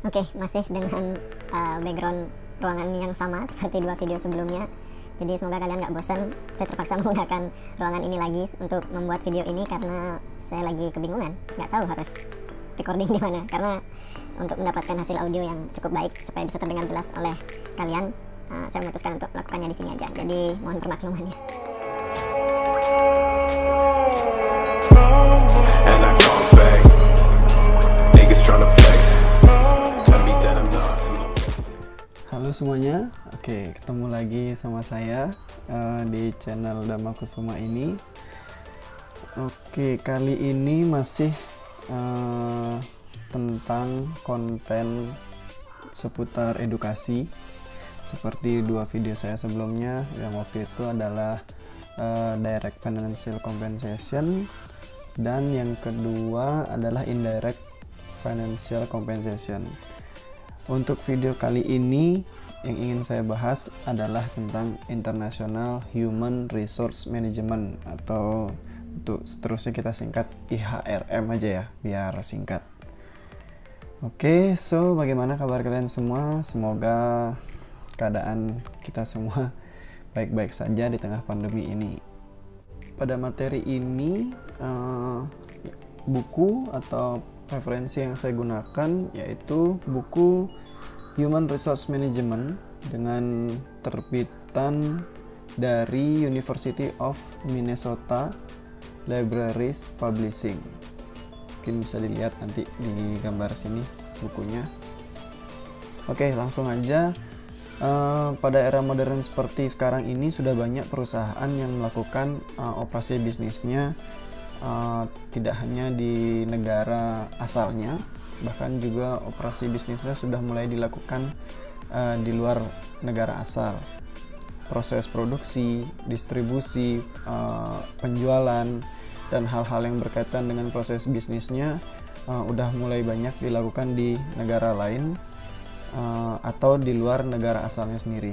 Oke, masih dengan background ruangan yang sama seperti dua video sebelumnya. Jadi semoga kalian nggak bosan. Saya terpaksa menggunakan ruangan ini lagi untuk membuat video ini karena saya lagi kebingungan, nggak tahu harus recording di mana. Karena untuk mendapatkan hasil audio yang cukup baik supaya bisa terdengar jelas oleh kalian, saya memutuskan untuk melakukannya di sini aja. Jadi mohon permaklumannya. Halo semuanya, oke, ketemu lagi sama saya di channel Dhamma Kusuma ini. Oke, kali ini masih tentang konten seputar edukasi. Seperti dua video saya sebelumnya, yang waktu itu adalah direct financial compensation, dan yang kedua adalah indirect financial compensation. Untuk video kali ini yang ingin saya bahas adalah tentang International Human Resource Management, atau untuk seterusnya kita singkat IHRM aja ya, biar singkat. Oke, so bagaimana kabar kalian semua? Semoga keadaan kita semua baik-baik saja di tengah pandemi ini. Pada materi ini buku atau referensi yang saya gunakan yaitu buku Human Resource Management dengan terbitan dari University of Minnesota Libraries Publishing. Mungkin bisa dilihat nanti di gambar sini bukunya. Oke, langsung aja. Pada era modern seperti sekarang ini sudah banyak perusahaan yang melakukan operasi bisnisnya tidak hanya di negara asalnya, bahkan juga operasi bisnisnya sudah mulai dilakukan di luar negara asal. Proses produksi, distribusi, penjualan, dan hal-hal yang berkaitan dengan proses bisnisnya udah mulai banyak dilakukan di negara lain atau di luar negara asalnya sendiri.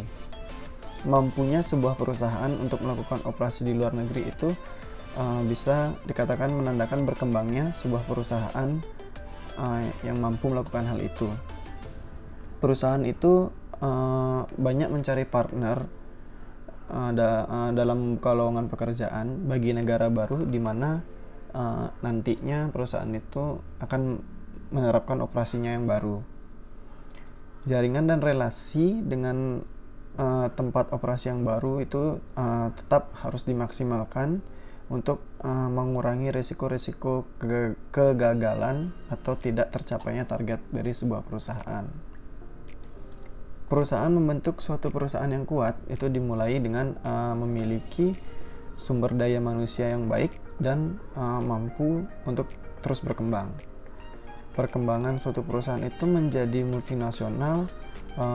Mampunya sebuah perusahaan untuk melakukan operasi di luar negeri itu bisa dikatakan menandakan berkembangnya sebuah perusahaan yang mampu melakukan hal itu. Perusahaan itu banyak mencari partner dalam lowongan pekerjaan bagi negara baru di mana nantinya perusahaan itu akan menerapkan operasinya yang baru. Jaringan dan relasi dengan tempat operasi yang baru itu tetap harus dimaksimalkan untuk mengurangi risiko-risiko kegagalan atau tidak tercapainya target dari sebuah perusahaan. Perusahaan membentuk suatu perusahaan yang kuat itu dimulai dengan memiliki sumber daya manusia yang baik dan mampu untuk terus berkembang. Perkembangan suatu perusahaan itu menjadi multinasional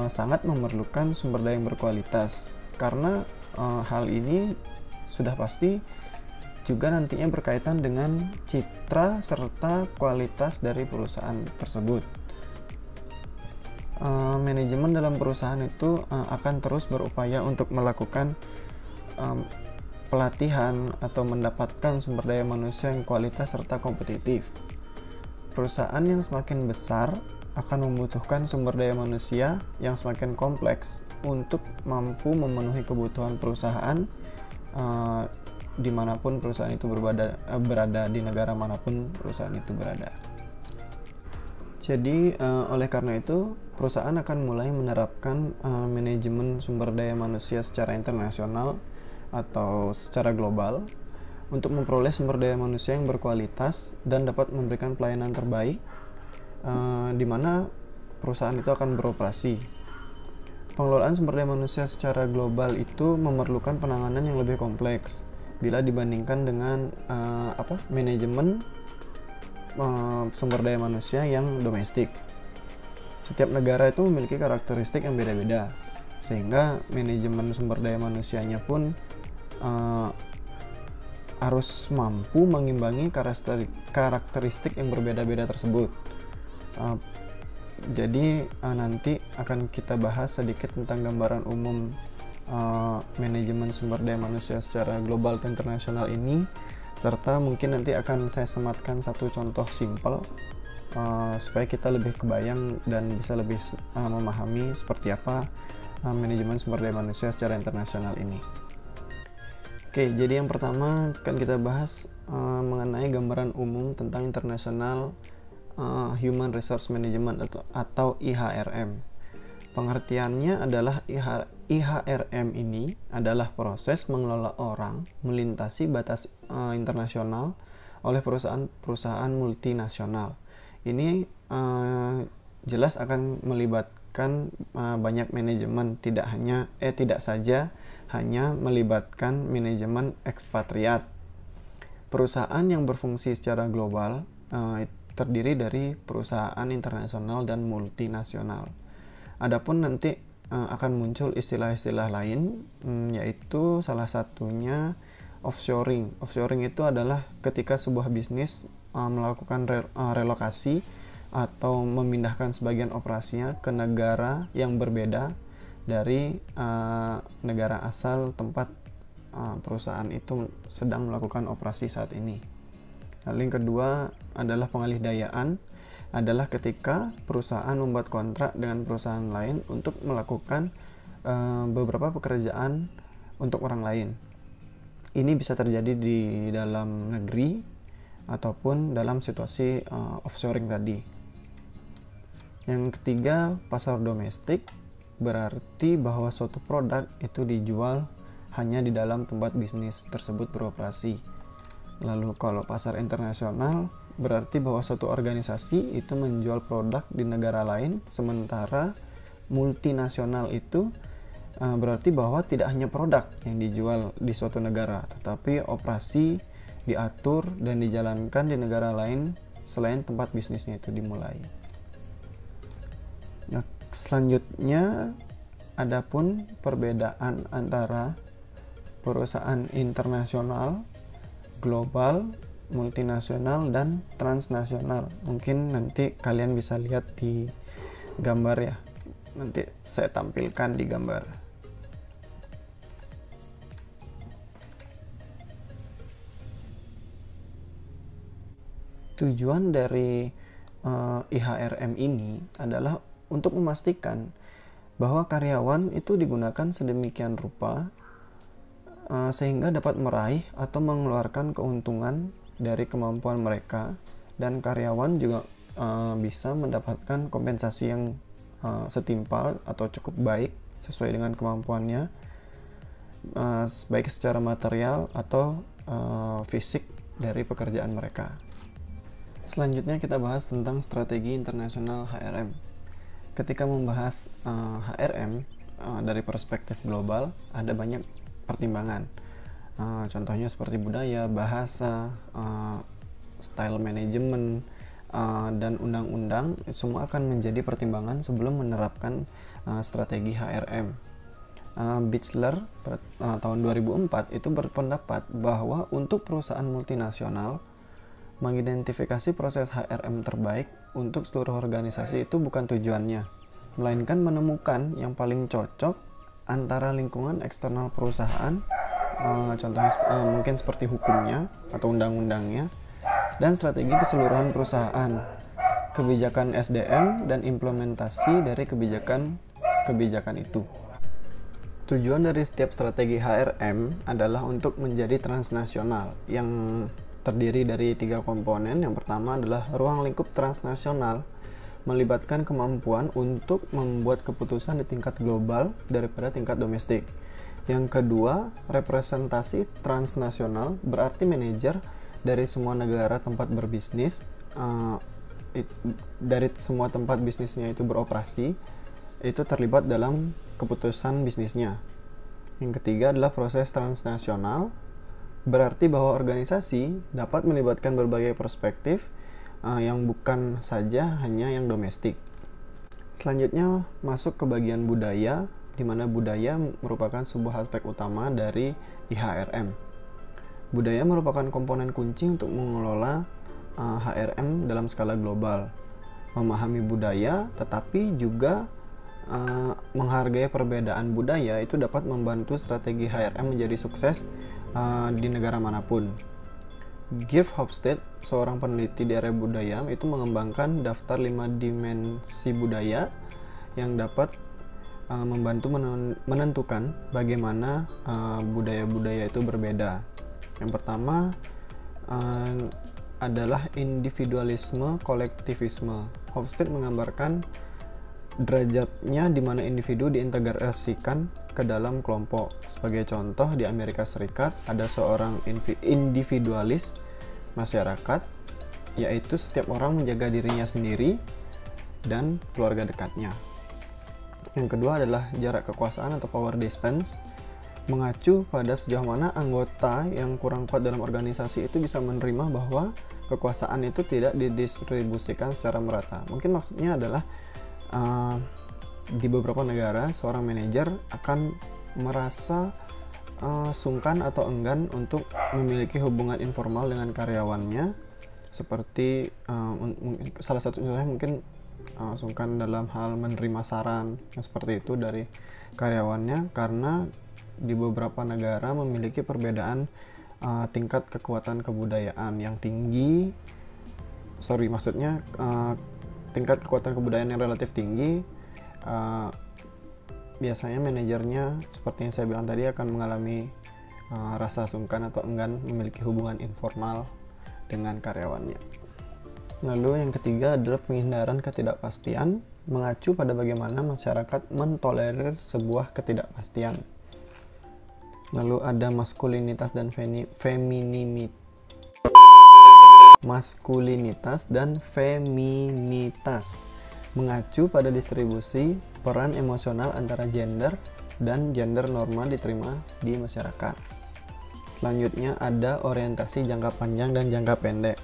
sangat memerlukan sumber daya yang berkualitas, karena hal ini sudah pasti juga nantinya berkaitan dengan citra serta kualitas dari perusahaan tersebut. Manajemen dalam perusahaan itu akan terus berupaya untuk melakukan pelatihan atau mendapatkan sumber daya manusia yang kualitas serta kompetitif. Perusahaan yang semakin besar akan membutuhkan sumber daya manusia yang semakin kompleks untuk mampu memenuhi kebutuhan perusahaan dimanapun perusahaan itu berada di negara manapun perusahaan itu berada. Jadi oleh karena itu perusahaan akan mulai menerapkan manajemen sumber daya manusia secara internasional atau secara global untuk memperoleh sumber daya manusia yang berkualitas dan dapat memberikan pelayanan terbaik di mana perusahaan itu akan beroperasi. Pengelolaan sumber daya manusia secara global itu memerlukan penanganan yang lebih kompleks bila dibandingkan dengan manajemen sumber daya manusia yang domestik. Setiap negara itu memiliki karakteristik yang beda-beda, sehingga manajemen sumber daya manusianya pun harus mampu mengimbangi karakteristik yang berbeda-beda tersebut. Jadi nanti akan kita bahas sedikit tentang gambaran umum manajemen sumber daya manusia secara global atau internasional ini, serta mungkin nanti akan saya sematkan satu contoh simpel supaya kita lebih kebayang dan bisa lebih memahami seperti apa manajemen sumber daya manusia secara internasional ini. Oke, jadi yang pertama kan kita bahas mengenai gambaran umum tentang International Human Resource Management atau IHRM. Pengertiannya adalah IHRM ini adalah proses mengelola orang melintasi batas internasional oleh perusahaan multinasional. Ini jelas akan melibatkan banyak manajemen, tidak saja hanya melibatkan manajemen ekspatriat. Perusahaan yang berfungsi secara global terdiri dari perusahaan internasional dan multinasional. Adapun nanti akan muncul istilah-istilah lain, yaitu salah satunya offshoring. Offshoring itu adalah ketika sebuah bisnis melakukan relokasi atau memindahkan sebagian operasinya ke negara yang berbeda dari negara asal tempat perusahaan itu sedang melakukan operasi saat ini. Lalu yang kedua adalah pengalih-dayaan, adalah ketika perusahaan membuat kontrak dengan perusahaan lain untuk melakukan beberapa pekerjaan untuk orang lain. Ini bisa terjadi di dalam negeri ataupun dalam situasi offshoring tadi. Yang ketiga, pasar domestik, berarti bahwa suatu produk itu dijual hanya di dalam tempat bisnis tersebut beroperasi. Lalu kalau pasar internasional, berarti bahwa suatu organisasi itu menjual produk di negara lain, sementara multinasional itu berarti bahwa tidak hanya produk yang dijual di suatu negara, tetapi operasi diatur dan dijalankan di negara lain selain tempat bisnisnya itu dimulai. Nah, selanjutnya adapun perbedaan antara perusahaan internasional, global, multinasional, dan transnasional. Mungkin nanti kalian bisa lihat di gambar ya. Nanti saya tampilkan di gambar. Tujuan dari IHRM ini adalah untuk memastikan bahwa karyawan itu digunakan sedemikian rupa sehingga dapat meraih atau mengeluarkan keuntungan dari kemampuan mereka, dan karyawan juga bisa mendapatkan kompensasi yang setimpal atau cukup baik sesuai dengan kemampuannya, baik secara material atau fisik dari pekerjaan mereka. Selanjutnya kita bahas tentang strategi internasional HRM. Ketika membahas HRM dari perspektif global, ada banyak pertimbangan. Contohnya seperti budaya, bahasa, style manajemen, dan undang-undang, semua akan menjadi pertimbangan sebelum menerapkan strategi HRM. Bichler tahun 2004 itu berpendapat bahwa untuk perusahaan multinasional, mengidentifikasi proses HRM terbaik untuk seluruh organisasi itu bukan tujuannya, melainkan menemukan yang paling cocok antara lingkungan eksternal perusahaan, contohnya mungkin seperti hukumnya atau undang-undangnya, dan strategi keseluruhan perusahaan, kebijakan SDM, dan implementasi dari kebijakan itu. Tujuan dari setiap strategi HRM adalah untuk menjadi transnasional yang terdiri dari 3 komponen. Yang pertama adalah ruang lingkup transnasional, melibatkan kemampuan untuk membuat keputusan di tingkat global daripada tingkat domestik. Yang kedua, representasi transnasional, berarti manajer dari semua negara tempat berbisnis, dari semua tempat bisnisnya itu beroperasi, itu terlibat dalam keputusan bisnisnya. Yang ketiga adalah proses transnasional, berarti bahwa organisasi dapat melibatkan berbagai perspektif yang bukan saja hanya yang domestik. Selanjutnya masuk ke bagian budaya, di mana budaya merupakan sebuah aspek utama dari IHRM. Budaya merupakan komponen kunci untuk mengelola HRM dalam skala global. Memahami budaya, tetapi juga menghargai perbedaan budaya itu dapat membantu strategi HRM menjadi sukses di negara manapun. Geert Hofstede, seorang peneliti di area budaya, itu mengembangkan daftar 5 dimensi budaya yang dapat membantu menentukan bagaimana budaya-budaya itu berbeda. Yang pertama adalah individualisme kolektivisme. Hofstede menggambarkan derajatnya di mana individu diintegrasikan ke dalam kelompok. Sebagai contoh, di Amerika Serikat ada seorang individualis masyarakat, yaitu setiap orang menjaga dirinya sendiri dan keluarga dekatnya. Yang kedua adalah jarak kekuasaan atau power distance, mengacu pada sejauh mana anggota yang kurang kuat dalam organisasi itu bisa menerima bahwa kekuasaan itu tidak didistribusikan secara merata. Mungkin maksudnya adalah di beberapa negara seorang manajer akan merasa sungkan atau enggan untuk memiliki hubungan informal dengan karyawannya, seperti salah satu contohnya mungkin sungkan dalam hal menerima saran seperti itu dari karyawannya, karena di beberapa negara memiliki perbedaan tingkat kekuatan kebudayaan yang tinggi. Tingkat kekuatan kebudayaan yang relatif tinggi. Biasanya manajernya seperti yang saya bilang tadi akan mengalami rasa sungkan atau enggan memiliki hubungan informal dengan karyawannya. Lalu yang ketiga adalah penghindaran ketidakpastian, mengacu pada bagaimana masyarakat mentolerir sebuah ketidakpastian. Lalu ada maskulinitas dan feminitas, mengacu pada distribusi peran emosional antara gender dan gender normal diterima di masyarakat. Selanjutnya ada orientasi jangka panjang dan jangka pendek,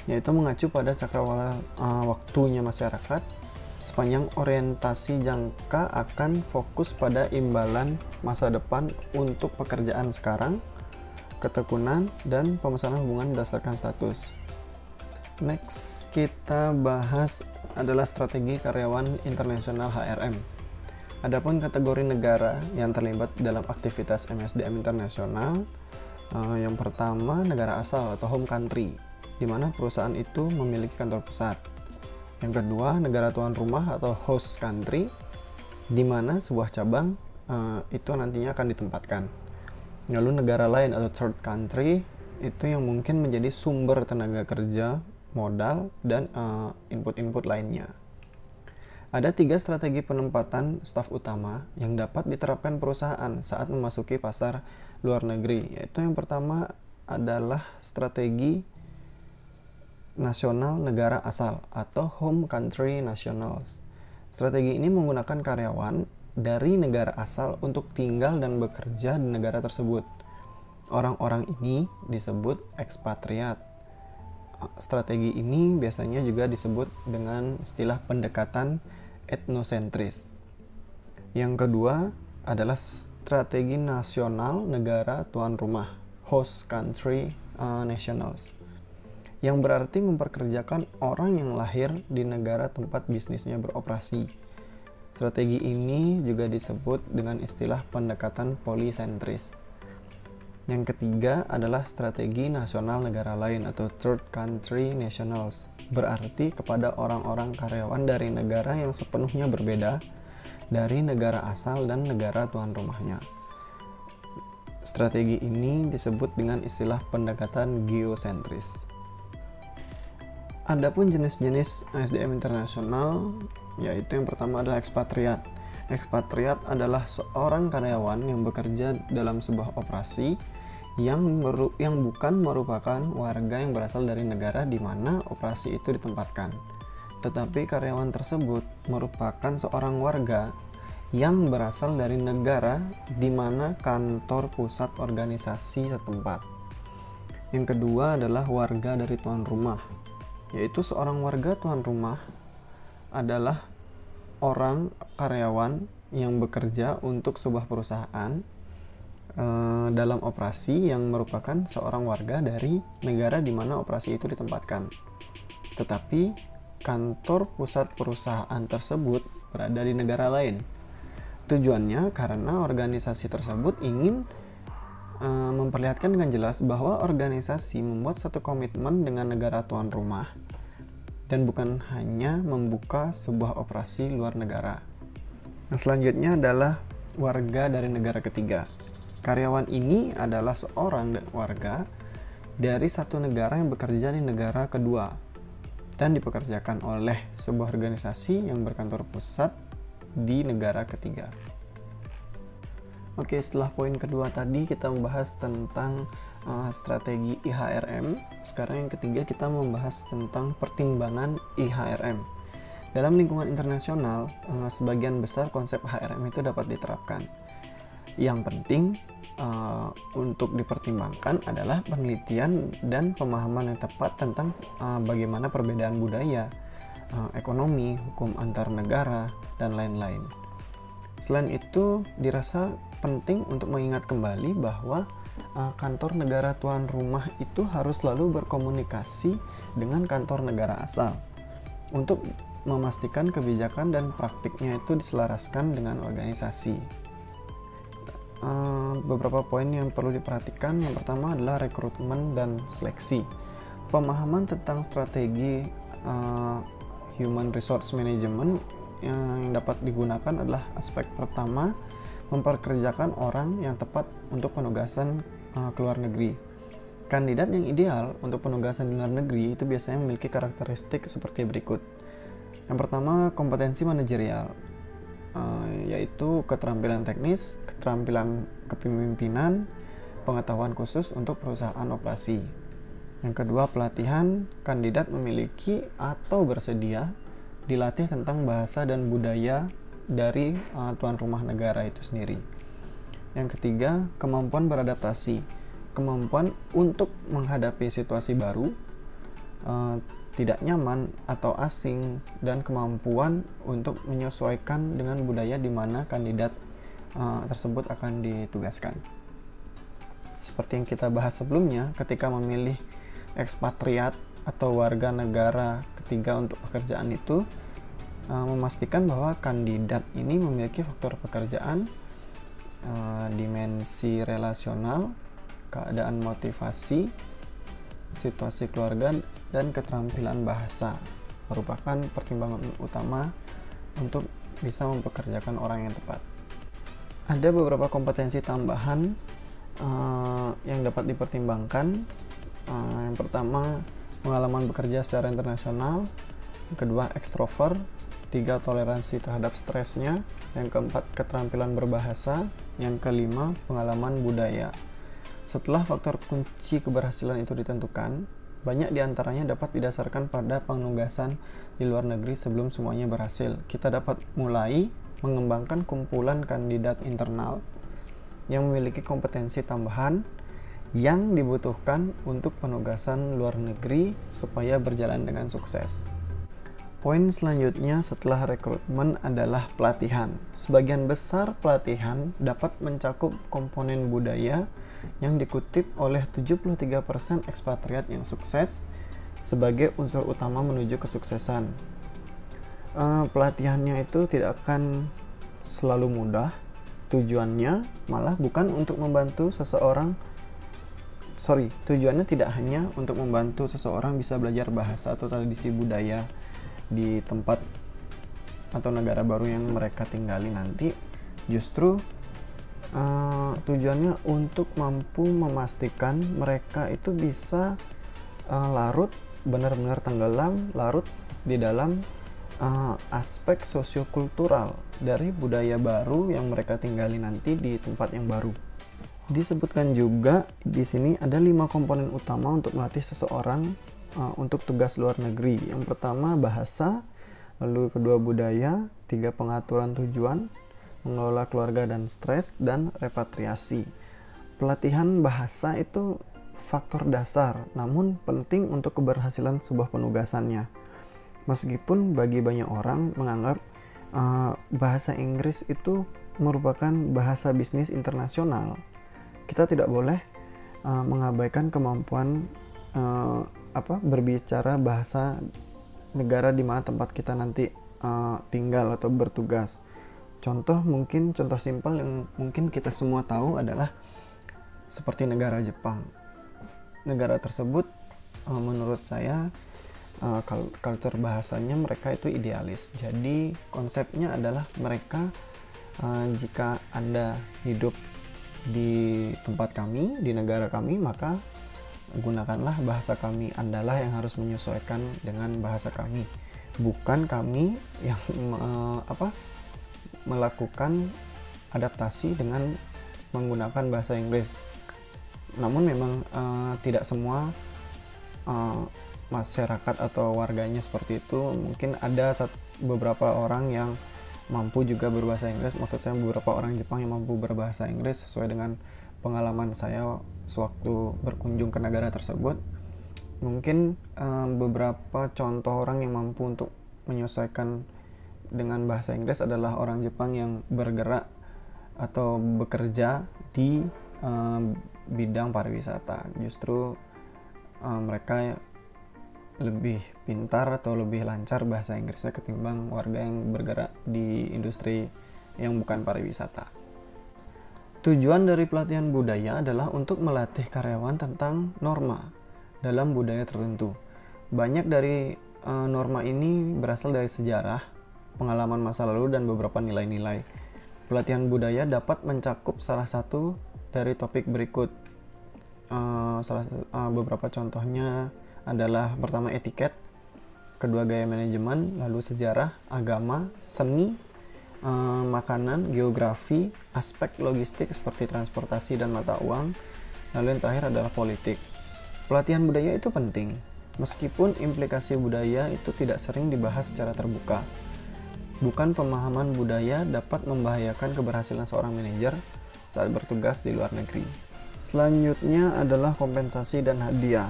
yaitu mengacu pada cakrawala waktunya masyarakat. Sepanjang orientasi jangka akan fokus pada imbalan masa depan untuk pekerjaan sekarang, ketekunan, dan pemesanan hubungan berdasarkan status. Next, kita bahas adalah strategi karyawan internasional HRM. Adapun kategori negara yang terlibat dalam aktivitas MSDM internasional, yang pertama negara asal atau home country, di mana perusahaan itu memiliki kantor pusat. Yang kedua negara tuan rumah atau host country, di mana sebuah cabang itu nantinya akan ditempatkan. Lalu negara lain atau third country, itu yang mungkin menjadi sumber tenaga kerja, modal, dan input-input lainnya. Ada 3 strategi penempatan staf utama yang dapat diterapkan perusahaan saat memasuki pasar luar negeri, yaitu yang pertama adalah strategi nasional negara asal atau home country nationals. Strategi ini menggunakan karyawan dari negara asal untuk tinggal dan bekerja di negara tersebut. Orang-orang ini disebut ekspatriat. Strategi ini biasanya juga disebut dengan istilah pendekatan etnosentris. Yang kedua adalah strategi nasional negara tuan rumah, host country nationals, yang berarti memperkerjakan orang yang lahir di negara tempat bisnisnya beroperasi. Strategi ini juga disebut dengan istilah pendekatan polisentris. Yang ketiga adalah strategi nasional negara lain atau third country nationals, berarti kepada orang-orang karyawan dari negara yang sepenuhnya berbeda dari negara asal dan negara tuan rumahnya. Strategi ini disebut dengan istilah pendekatan geosentris. Adapun jenis-jenis SDM internasional, yaitu yang pertama adalah ekspatriat. Ekspatriat adalah seorang karyawan yang bekerja dalam sebuah operasi yang bukan merupakan warga yang berasal dari negara di mana operasi itu ditempatkan. Tetapi karyawan tersebut merupakan seorang warga yang berasal dari negara di mana kantor pusat organisasi setempat. Yang kedua adalah warga dari tuan rumah, yaitu seorang warga tuan rumah adalah orang karyawan yang bekerja untuk sebuah perusahaan dalam operasi yang merupakan seorang warga dari negara di mana operasi itu ditempatkan. Tetapi kantor pusat perusahaan tersebut berada di negara lain. Tujuannya karena organisasi tersebut ingin memperlihatkan dengan jelas bahwa organisasi membuat satu komitmen dengan negara tuan rumah dan bukan hanya membuka sebuah operasi luar negara. Nah, selanjutnya adalah warga dari negara ketiga. Karyawan ini adalah seorang warga dari satu negara yang bekerja di negara kedua dan dipekerjakan oleh sebuah organisasi yang berkantor pusat di negara ketiga. Oke, setelah poin kedua tadi kita membahas tentang strategi IHRM. Sekarang yang ketiga kita membahas tentang pertimbangan IHRM. Dalam lingkungan internasional, sebagian besar konsep HRM itu dapat diterapkan. Yang penting untuk dipertimbangkan adalah penelitian dan pemahaman yang tepat tentang bagaimana perbedaan budaya, ekonomi, hukum antar negara, dan lain-lain. Selain itu, dirasa penting untuk mengingat kembali bahwa kantor negara tuan rumah itu harus selalu berkomunikasi dengan kantor negara asal untuk memastikan kebijakan dan praktiknya itu diselaraskan dengan organisasi. Beberapa poin yang perlu diperhatikan, yang pertama adalah rekrutmen dan seleksi. Pemahaman tentang strategi human resource management yang dapat digunakan adalah aspek pertama, memperkerjakan orang yang tepat untuk penugasan ke luar negeri. Kandidat yang ideal untuk penugasan di luar negeri itu biasanya memiliki karakteristik seperti berikut. Yang pertama, kompetensi manajerial, yaitu keterampilan teknis, keterampilan kepemimpinan, pengetahuan khusus untuk perusahaan operasi. Yang kedua, pelatihan. Kandidat memiliki atau bersedia dilatih tentang bahasa dan budaya dari tuan rumah negara itu sendiri. Yang ketiga, kemampuan beradaptasi, kemampuan untuk menghadapi situasi baru, tidak nyaman atau asing, dan kemampuan untuk menyesuaikan dengan budaya di mana kandidat tersebut akan ditugaskan. Seperti yang kita bahas sebelumnya, ketika memilih ekspatriat atau warga negara ketiga untuk pekerjaan itu, memastikan bahwa kandidat ini memiliki faktor pekerjaan, dimensi relasional, keadaan motivasi, situasi keluarga, dan keterampilan bahasa merupakan pertimbangan utama untuk bisa mempekerjakan orang yang tepat. Ada beberapa kompetensi tambahan yang dapat dipertimbangkan. Yang pertama, pengalaman bekerja secara internasional. Yang kedua, ekstrovert. 3, toleransi terhadap stresnya. Yang keempat, keterampilan berbahasa. Yang kelima, pengalaman budaya. Setelah faktor kunci keberhasilan itu ditentukan, banyak diantaranya dapat didasarkan pada penugasan di luar negeri sebelum semuanya berhasil. Kita dapat mulai mengembangkan kumpulan kandidat internal yang memiliki kompetensi tambahan yang dibutuhkan untuk penugasan luar negeri supaya berjalan dengan sukses. Poin selanjutnya setelah rekrutmen adalah pelatihan. Sebagian besar pelatihan dapat mencakup komponen budaya yang dikutip oleh 73% ekspatriat yang sukses sebagai unsur utama menuju kesuksesan. Pelatihannya itu tidak akan selalu mudah. Tujuannya malah bukan untuk membantu tujuannya tidak hanya untuk membantu seseorang bisa belajar bahasa atau tradisi budaya di tempat atau negara baru yang mereka tinggali nanti. Justru tujuannya untuk mampu memastikan mereka itu bisa benar-benar tenggelam, larut di dalam aspek sosiokultural dari budaya baru yang mereka tinggali nanti di tempat yang baru. Disebutkan juga di sini ada 5 komponen utama untuk melatih seseorang untuk tugas luar negeri. Yang pertama, bahasa, lalu kedua, budaya, 3, pengaturan tujuan, mengelola keluarga dan stres, dan repatriasi. Pelatihan bahasa itu faktor dasar, namun penting untuk keberhasilan sebuah penugasannya. Meskipun bagi banyak orang menganggap bahasa Inggris itu merupakan bahasa bisnis internasional, kita tidak boleh mengabaikan kemampuan berbicara bahasa negara di mana tempat kita nanti tinggal atau bertugas. Contoh simpel yang mungkin kita semua tahu adalah seperti negara Jepang. Negara tersebut menurut saya culture bahasanya mereka itu idealis. Jadi konsepnya adalah mereka jika Anda hidup di tempat kami, di negara kami, maka gunakanlah bahasa kami. Andalah yang harus menyesuaikan dengan bahasa kami, bukan kami yang melakukan adaptasi dengan menggunakan bahasa Inggris. Namun memang tidak semua masyarakat atau warganya seperti itu. Mungkin ada beberapa orang yang mampu juga berbahasa Inggris. Maksud saya beberapa orang Jepang yang mampu berbahasa Inggris sesuai dengan pengalaman saya sewaktu berkunjung ke negara tersebut. Mungkin beberapa contoh orang yang mampu untuk menyesuaikan dengan bahasa Inggris adalah orang Jepang yang bergerak atau bekerja di bidang pariwisata. Justru mereka lebih pintar atau lebih lancar bahasa Inggrisnya ketimbang warga yang bergerak di industri yang bukan pariwisata. Tujuan dari pelatihan budaya adalah untuk melatih karyawan tentang norma dalam budaya tertentu. Banyak dari norma ini berasal dari sejarah, pengalaman masa lalu, dan beberapa nilai-nilai. Pelatihan budaya dapat mencakup salah satu dari topik berikut. Beberapa contohnya adalah pertama etiket, kedua gaya manajemen, lalu sejarah, agama, seni, makanan, geografi, aspek logistik seperti transportasi dan mata uang, lalu yang terakhir adalah politik. Pelatihan budaya itu penting, meskipun implikasi budaya itu tidak sering dibahas secara terbuka. Bukan pemahaman budaya dapat membahayakan keberhasilan seorang manajer saat bertugas di luar negeri. Selanjutnya adalah kompensasi dan hadiah.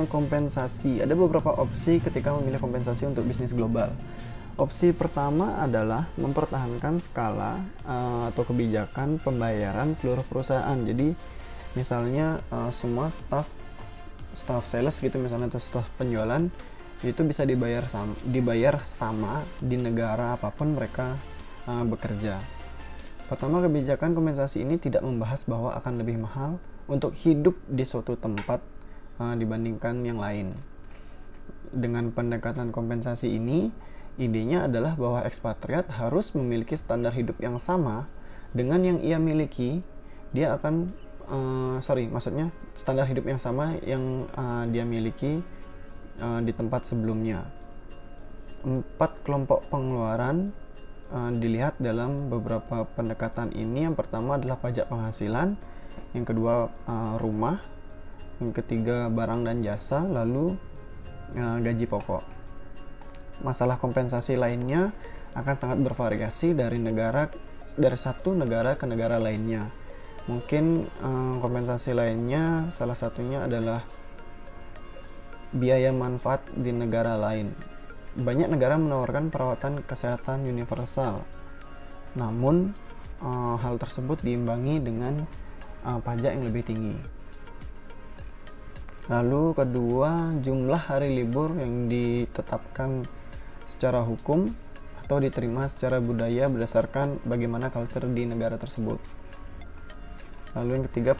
Kompensasi, ada beberapa opsi ketika memilih kompensasi untuk bisnis global. Opsi pertama adalah mempertahankan skala atau kebijakan pembayaran seluruh perusahaan. Jadi misalnya semua staff sales gitu misalnya, atau staff penjualan itu bisa dibayar sama di negara apapun mereka bekerja. Pertama, kebijakan kompensasi ini tidak membahas bahwa akan lebih mahal untuk hidup di suatu tempat dibandingkan yang lain. Dengan pendekatan kompensasi ini, idenya adalah bahwa ekspatriat harus memiliki standar hidup yang sama dengan yang ia miliki. Dia akan maksudnya standar hidup yang sama yang dia miliki di tempat sebelumnya. 4 kelompok pengeluaran dilihat dalam beberapa pendekatan ini. Yang pertama adalah pajak penghasilan, yang kedua rumah, yang ketiga barang dan jasa, lalu gaji pokok. Masalah kompensasi lainnya akan sangat bervariasi dari satu negara ke negara lainnya. Mungkin kompensasi lainnya salah satunya adalah biaya manfaat di negara lain. Banyak negara menawarkan perawatan kesehatan universal, namun hal tersebut diimbangi dengan pajak yang lebih tinggi. Lalu kedua, jumlah hari libur yang ditetapkan secara hukum atau diterima secara budaya berdasarkan bagaimana culture di negara tersebut. Lalu yang ketiga,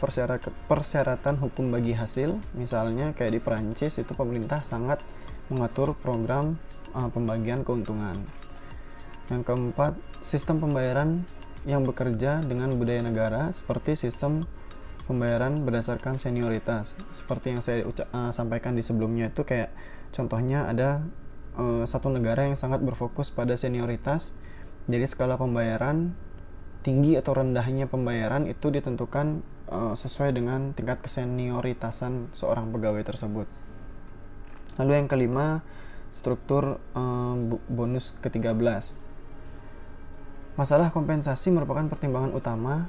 persyaratan hukum bagi hasil. Misalnya kayak di Perancis itu pemerintah sangat mengatur program pembagian keuntungan. Yang keempat, sistem pembayaran yang bekerja dengan budaya negara, seperti sistem pembayaran berdasarkan senioritas. Seperti yang saya sampaikan di sebelumnya, itu kayak contohnya ada satu negara yang sangat berfokus pada senioritas. Jadi skala pembayaran, tinggi atau rendahnya pembayaran itu ditentukan sesuai dengan tingkat kesenioritasan seorang pegawai tersebut. Lalu yang kelima, struktur bonus ke-13. Masalah kompensasi merupakan pertimbangan utama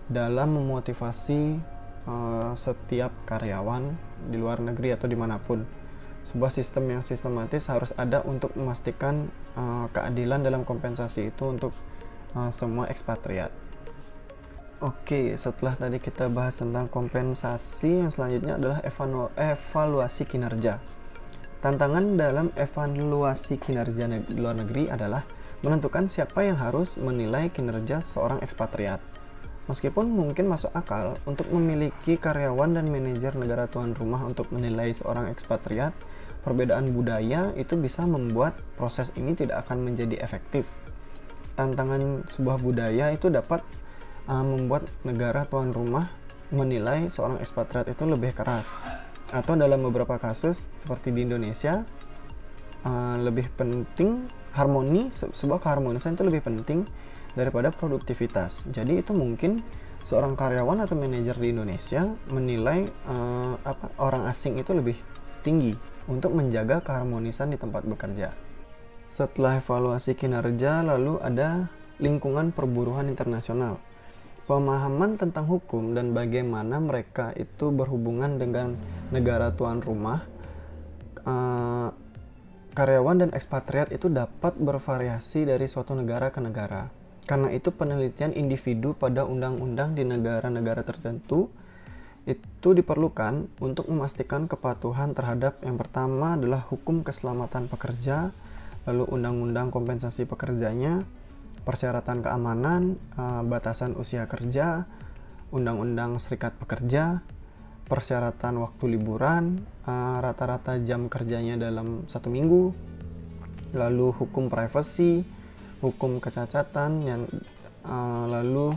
dalam memotivasi setiap karyawan di luar negeri atau dimanapun. Sebuah sistem yang sistematis harus ada untuk memastikan keadilan dalam kompensasi itu untuk semua ekspatriat. Oke, setelah tadi kita bahas tentang kompensasi, yang selanjutnya adalah evaluasi kinerja. Tantangan dalam evaluasi kinerja di luar negeri adalah menentukan siapa yang harus menilai kinerja seorang ekspatriat. Meskipun mungkin masuk akal untuk memiliki karyawan dan manajer negara tuan rumah untuk menilai seorang ekspatriat, perbedaan budaya itu bisa membuat proses ini tidak akan menjadi efektif. Tantangan sebuah budaya itu dapat membuat negara tuan rumah menilai seorang ekspatriat itu lebih keras. Atau dalam beberapa kasus seperti di Indonesia, lebih penting sebuah keharmonisan itu lebih penting daripada produktivitas. Jadi itu mungkin seorang karyawan atau manajer di Indonesia menilai orang asing itu lebih tinggi untuk menjaga keharmonisan di tempat bekerja. Setelah evaluasi kinerja, lalu ada lingkungan perburuan internasional. Pemahaman tentang hukum dan bagaimana mereka itu berhubungan dengan negara tuan rumah, karyawan dan ekspatriat itu dapat bervariasi dari suatu negara ke negara. Karena itu penelitian individu pada undang-undang di negara-negara tertentu itu diperlukan untuk memastikan kepatuhan terhadap yang pertama adalah hukum keselamatan pekerja, lalu undang-undang kompensasi pekerjanya, persyaratan keamanan, batasan usia kerja, undang-undang serikat pekerja, persyaratan waktu liburan, rata-rata jam kerjanya dalam 1 minggu, lalu hukum privasi, hukum kecacatan, lalu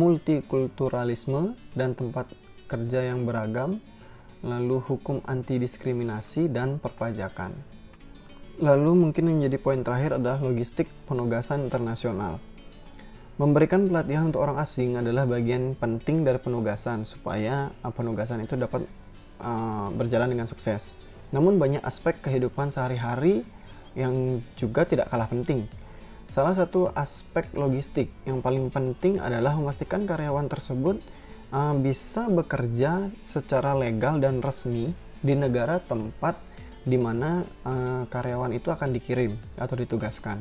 multikulturalisme dan tempat kerja yang beragam, lalu hukum anti diskriminasi dan perpajakan. Lalu mungkin yang menjadi poin terakhir adalah logistik penugasan internasional. Memberikan pelatihan untuk orang asing adalah bagian penting dari penugasan supaya penugasan itu dapat berjalan dengan sukses. Namun banyak aspek kehidupan sehari-hari yang juga tidak kalah penting. Salah satu aspek logistik yang paling penting adalah memastikan karyawan tersebut bisa bekerja secara legal dan resmi di negara tempat di mana karyawan itu akan dikirim atau ditugaskan.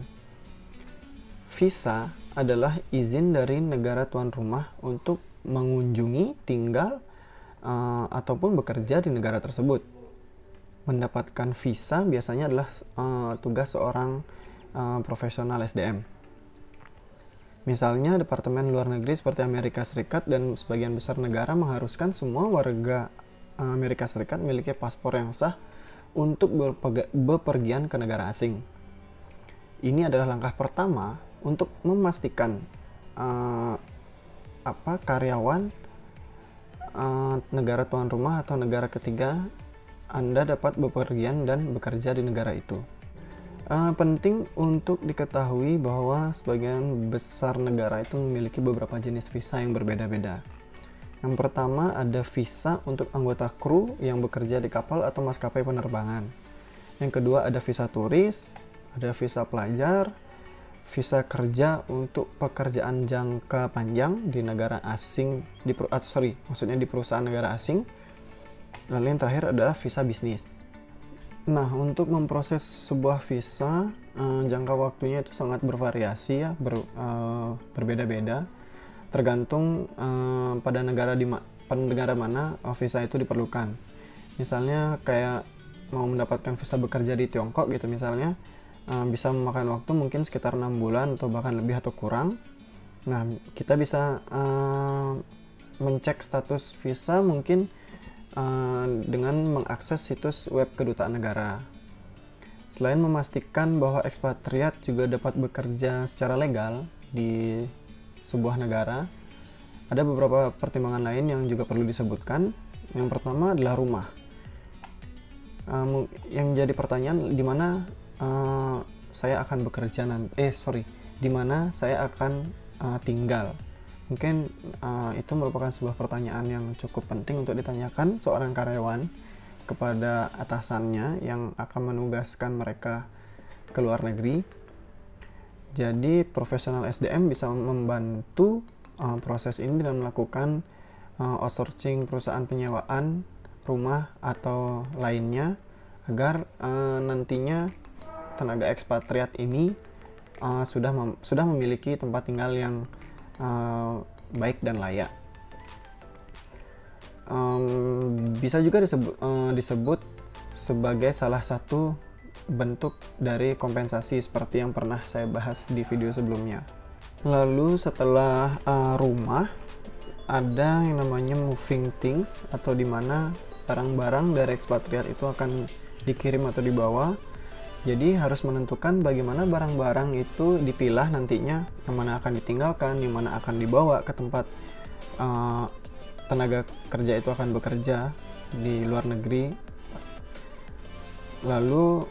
Visa adalah izin dari negara tuan rumah untuk mengunjungi, tinggal, ataupun bekerja di negara tersebut. Mendapatkan visa biasanya adalah tugas seorang profesional SDM. Misalnya Departemen Luar Negeri seperti Amerika Serikat dan sebagian besar negara mengharuskan semua warga Amerika Serikat memiliki paspor yang sah untuk bepergian ke negara asing. Ini adalah langkah pertama untuk memastikan karyawan negara tuan rumah atau negara ketiga Anda dapat bepergian dan bekerja di negara itu. Penting untuk diketahui bahwa sebagian besar negara itu memiliki beberapa jenis visa yang berbeda-beda. Yang pertama ada visa untuk anggota kru yang bekerja di kapal atau maskapai penerbangan. Yang kedua ada visa turis, ada visa pelajar, visa kerja untuk pekerjaan jangka panjang di negara asing, di perusahaan negara asing. Lalu yang terakhir adalah visa bisnis. Nah, untuk memproses sebuah visa, jangka waktunya itu sangat bervariasi ya, berbeda-beda, tergantung pada negara mana visa itu diperlukan. Misalnya kayak mau mendapatkan visa bekerja di Tiongkok gitu misalnya, bisa memakan waktu mungkin sekitar 6 bulan atau bahkan lebih atau kurang. Nah, kita bisa mencek status visa mungkin dengan mengakses situs web kedutaan negara. Selain memastikan bahwa ekspatriat juga dapat bekerja secara legal di sebuah negara, ada beberapa pertimbangan lain yang juga perlu disebutkan. Yang pertama adalah rumah. Yang jadi pertanyaan, di mana saya akan bekerja di mana saya akan tinggal. Mungkin itu merupakan sebuah pertanyaan yang cukup penting untuk ditanyakan seorang karyawan kepada atasannya yang akan menugaskan mereka ke luar negeri. Jadi profesional SDM bisa membantu proses ini dengan melakukan outsourcing perusahaan penyewaan rumah atau lainnya agar nantinya tenaga ekspatriat ini sudah memiliki tempat tinggal yang baik dan layak. Bisa juga disebut sebagai salah satu bentuk dari kompensasi seperti yang pernah saya bahas di video sebelumnya. Lalu setelah rumah, ada yang namanya moving things, atau dimana barang-barang dari ekspatriat itu akan dikirim atau dibawa. Jadi harus menentukan bagaimana barang-barang itu dipilah nantinya, yang mana akan ditinggalkan, yang mana akan dibawa ke tempat tenaga kerja itu akan bekerja di luar negeri. Lalu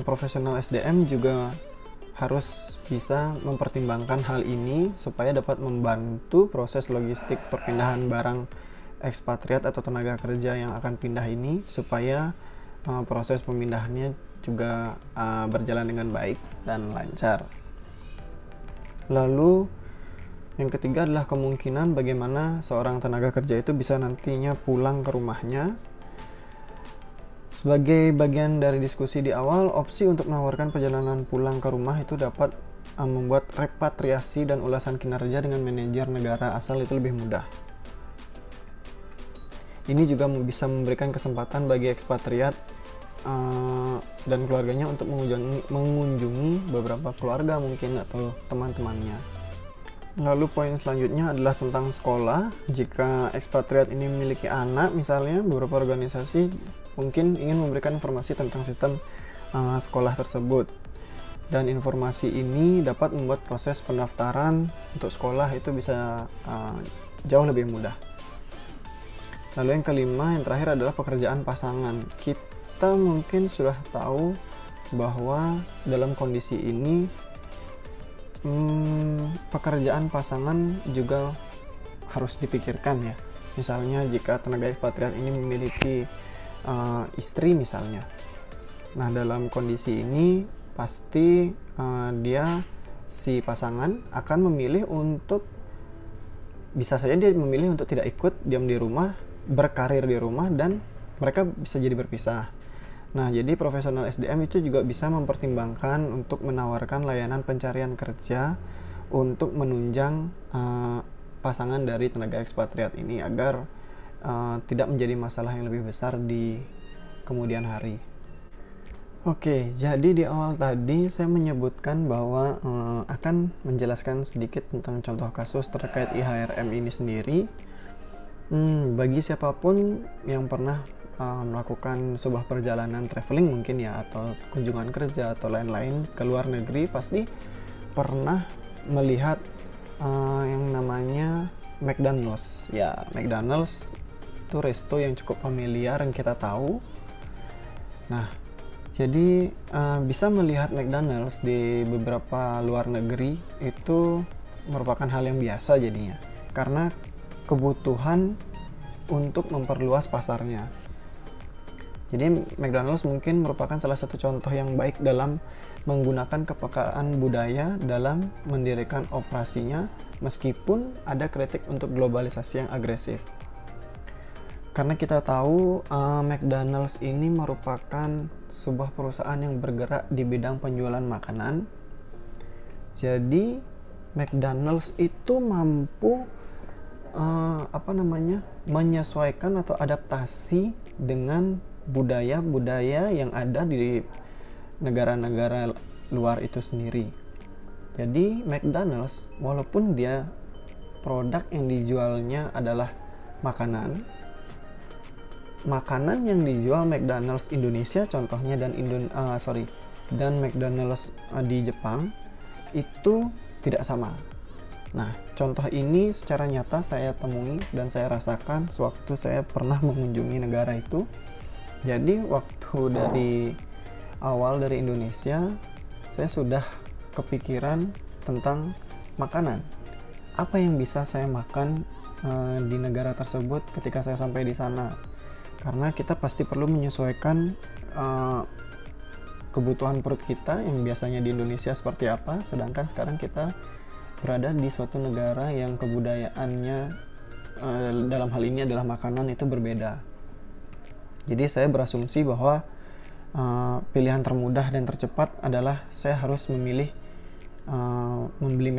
profesional SDM juga harus bisa mempertimbangkan hal ini supaya dapat membantu proses logistik perpindahan barang ekspatriat atau tenaga kerja yang akan pindah ini, supaya proses pemindahannya juga berjalan dengan baik dan lancar. Lalu yang ketiga adalah kemungkinan bagaimana seorang tenaga kerja itu bisa nantinya pulang ke rumahnya. Sebagai bagian dari diskusi di awal, opsi untuk menawarkan perjalanan pulang ke rumah itu dapat membuat repatriasi dan ulasan kinerja dengan manajer negara asal itu lebih mudah. Ini juga bisa memberikan kesempatan bagi ekspatriat dan keluarganya untuk mengunjungi beberapa keluarga mungkin atau teman-temannya. Lalu poin selanjutnya adalah tentang sekolah. Jika ekspatriat ini memiliki anak, misalnya beberapa organisasi mungkin ingin memberikan informasi tentang sistem sekolah tersebut. Dan informasi ini dapat membuat proses pendaftaran untuk sekolah itu bisa jauh lebih mudah. Lalu yang kelima, yang terakhir adalah pekerjaan pasangan. Kita mungkin sudah tahu bahwa dalam kondisi ini pekerjaan pasangan juga harus dipikirkan ya. Misalnya jika tenaga ekspatriat ini memiliki istri misalnya. Nah, dalam kondisi ini pasti si pasangan akan memilih untuk, bisa saja dia memilih untuk tidak ikut, diam di rumah, berkarir di rumah, dan mereka bisa jadi berpisah. Nah, jadi profesional SDM itu juga bisa mempertimbangkan untuk menawarkan layanan pencarian kerja untuk menunjang pasangan dari tenaga ekspatriat ini agar tidak menjadi masalah yang lebih besar di kemudian hari. Oke, jadi di awal tadi saya menyebutkan bahwa akan menjelaskan sedikit tentang contoh kasus terkait IHRM ini sendiri. Bagi siapapun yang pernah melakukan sebuah perjalanan traveling mungkin ya, atau kunjungan kerja atau lain-lain ke luar negeri, pasti pernah melihat yang namanya McDonald's. Ya, McDonald's itu resto yang cukup familiar yang kita tahu. Nah, jadi bisa melihat McDonald's di beberapa luar negeri itu merupakan hal yang biasa jadinya, karena kebutuhan untuk memperluas pasarnya. Jadi McDonald's mungkin merupakan salah satu contoh yang baik dalam menggunakan kepekaan budaya dalam mendirikan operasinya, meskipun ada kritik untuk globalisasi yang agresif. Karena kita tahu McDonald's ini merupakan sebuah perusahaan yang bergerak di bidang penjualan makanan. Jadi McDonald's itu mampu menyesuaikan atau adaptasi dengan budaya-budaya yang ada di negara-negara luar itu sendiri. Jadi McDonald's, walaupun dia produk yang dijualnya adalah makanan yang dijual McDonald's Indonesia contohnya dan McDonald's di Jepang itu tidak sama. Nah, contoh ini secara nyata saya temui dan saya rasakan sewaktu saya pernah mengunjungi negara itu. Jadi waktu dari awal dari Indonesia, saya sudah kepikiran tentang makanan. Apa yang bisa saya makan di negara tersebut ketika saya sampai di sana? Karena kita pasti perlu menyesuaikan kebutuhan perut kita yang biasanya di Indonesia seperti apa, sedangkan sekarang kita berada di suatu negara yang kebudayaannya dalam hal ini adalah makanan itu berbeda. Jadi saya berasumsi bahwa pilihan termudah dan tercepat adalah saya harus memilih membeli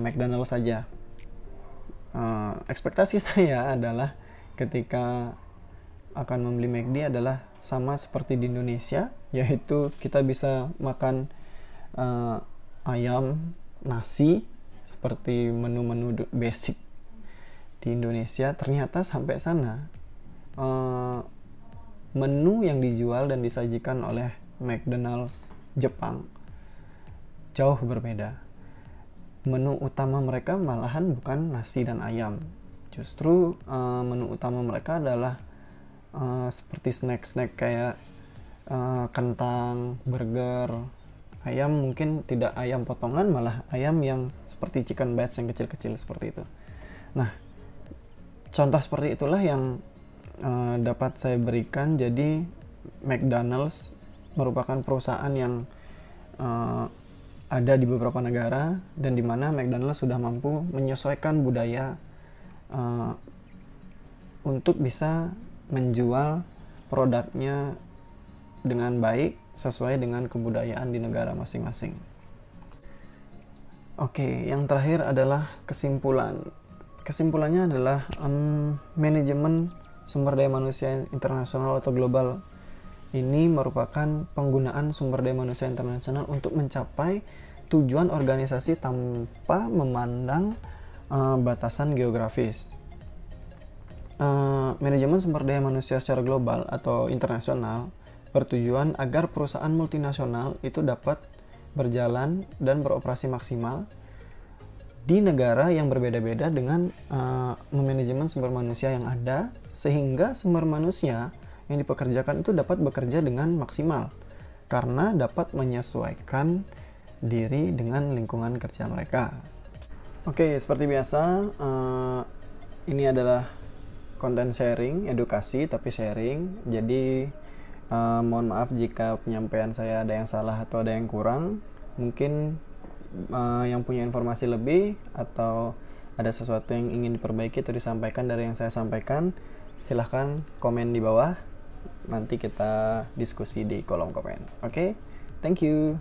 McDonald's saja. Ekspektasi saya adalah ketika akan membeli McD adalah sama seperti di Indonesia, yaitu kita bisa makan ayam, nasi, seperti menu-menu basic di Indonesia, ternyata sampai sana menu yang dijual dan disajikan oleh McDonald's Jepang jauh berbeda. Menu utama mereka malahan bukan nasi dan ayam. Justru menu utama mereka adalah seperti snack-snack kayak kentang, burger, ayam mungkin tidak ayam potongan, malah ayam yang seperti chicken bites yang kecil-kecil seperti itu. Nah, contoh seperti itulah yang dapat saya berikan. Jadi McDonald's merupakan perusahaan yang ada di beberapa negara, dan di mana McDonald's sudah mampu menyesuaikan budaya untuk bisa menjual produknya dengan baik sesuai dengan kebudayaan di negara masing-masing. Oke, yang terakhir adalah kesimpulan. Kesimpulannya adalah manajemen sumber daya manusia internasional atau global ini merupakan penggunaan sumber daya manusia internasional untuk mencapai tujuan organisasi tanpa memandang batasan geografis. Manajemen sumber daya manusia secara global atau internasional bertujuan agar perusahaan multinasional itu dapat berjalan dan beroperasi maksimal di negara yang berbeda-beda dengan memanajemen sumber manusia yang ada, sehingga sumber manusia yang dipekerjakan itu dapat bekerja dengan maksimal karena dapat menyesuaikan diri dengan lingkungan kerja mereka. Oke, seperti biasa, ini adalah konten sharing, edukasi tapi sharing. Jadi mohon maaf jika penyampaian saya ada yang salah atau ada yang kurang. Mungkin yang punya informasi lebih atau ada sesuatu yang ingin diperbaiki atau disampaikan dari yang saya sampaikan, silahkan komen di bawah. Nanti kita diskusi di kolom komen. Oke? Thank you.